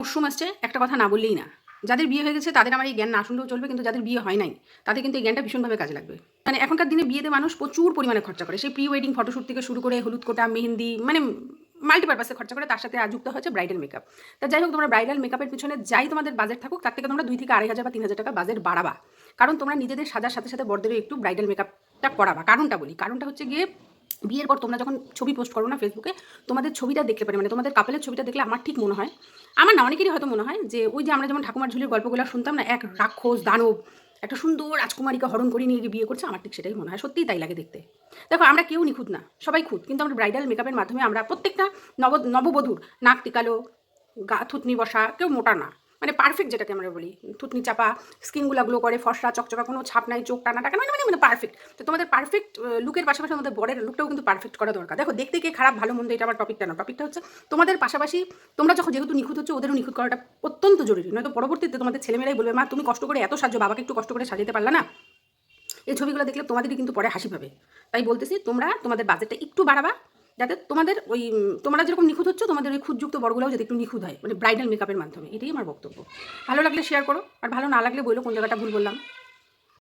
মরশুম আসছে, একটা কথা না বললেই না। যাদের বিয়ে হয়ে গেছে তাদের আমার এই জ্ঞান না শুনলেও চলবে, কিন্তু যাদের বিয়ে হয় নাই তাদের কিন্তু এই জ্ঞানটা ভীষণভাবে কাজে লাগবে। মানে এখনকার দিনে বিয়েতে মানুষ প্রচুর পরিমাণে খরচা করে, সেই প্রি ওয়েডিং ফটোশ্যুট থেকে শুরু করে হলুদ কোটা, মেহেন্দি, মানে মাল্টিপারপাসে খরচা করে, তার সাথে যুক্ত হচ্ছে ব্রাইডাল মেকআপ। তা যাই হোক, তোমরা ব্রাইডাল মেকআপের পিছনে যাই তোমাদের বাজেট থাকুক, তার থেকে তোমরা 2 থেকে 2,500 বা 3,000 টাকা বাজেট বাড়াবা। কারণ তোমরা নিজেদের সাজার সাথে সাথে বড়দেরও একটু ব্রাইডাল মেকআপটা করাবা। কারণটা বলি, কারণটা হচ্ছে গিয়ে বিয়ের পর তোমরা যখন ছবি পোস্ট করো না ফেসবুকে, তোমাদের ছবিটা দেখতে পারে, মানে তোমাদের কাপেলের ছবিটা দেখলে আমার ঠিক মনে হয়, আমার না অনেকেরই হয়তো মনে হয় যে ওই যে আমরা যেমন ঠাকুমার ঝুলির গল্পগুলো শুনতাম না, এক রাক্ষস দানব একটা সুন্দর রাজকুমারীকে হরণ করে নিয়ে গিয়ে বিয়ে করছে, আমার ঠিক সেটাই মনে হয়। সত্যিই তাই লাগে দেখতে। দেখো, আমরা কেউ নিখুঁত না, সবাই খুঁত, কিন্তু আমরা ব্রাইডাল মেকআপের মাধ্যমে আমরা প্রত্যেকটা নববধূর নাক টিকালো, গা থুতনি বসা, কেউ মোটা না, মানে পারফেক্ট যেটাকে আমরা বলি, থুতনি চাপা, স্কিনগুলো গ্লো করে, ফর্সা চকচকা, কোনো ছাপ নাই, চোখ টানা টাকা, মানে মানে মানে পারফেক্ট। তো তোমাদের পারফেক্ট লুকের পাশাপাশি আমাদের বরের লুকটাও কিন্তু পারফেক্ট করা দরকার। দেখো, দেখতে কে খারাপ ভালো মন্দ এটা আবার টপিকটা না, টপিকটা হচ্ছে তোমাদের পাশাপাশি তোমরা যখন যেহেতু নিখুঁত হচ্ছে, ওদেরও নিখুঁত করাটা অত্যন্ত জরুরি। নয়তো পরবর্তীতে তোমাদের ছেলেমেয়েরাই বলবে, মা তুমি কষ্ট করে এত সাজো, বাবাকে একটু কষ্ট করে সাজাতে পারলা না। এই ছবিগুলো দেখলে তোমাদেরই কিন্তু পরে হাসি পাবে। তাই বলতেছি, তোমরা তোমাদের বাজেটটা একটু বাড়াবা, যাতে তোমাদের ওই তোমরা যেরকম নিখুঁত হচ্ছে, তোমাদের ওই খুঁতযুক্ত বড়গুলোও যাতে একটু নিখুঁত হয়, মানে ব্রাইডাল মেকআপের মাধ্যমে। এটাই আমার বক্তব্য। ভালো লাগলে শেয়ার করো, আর ভালো না লাগলে বললো কোন জায়গাটা ভুল বললাম।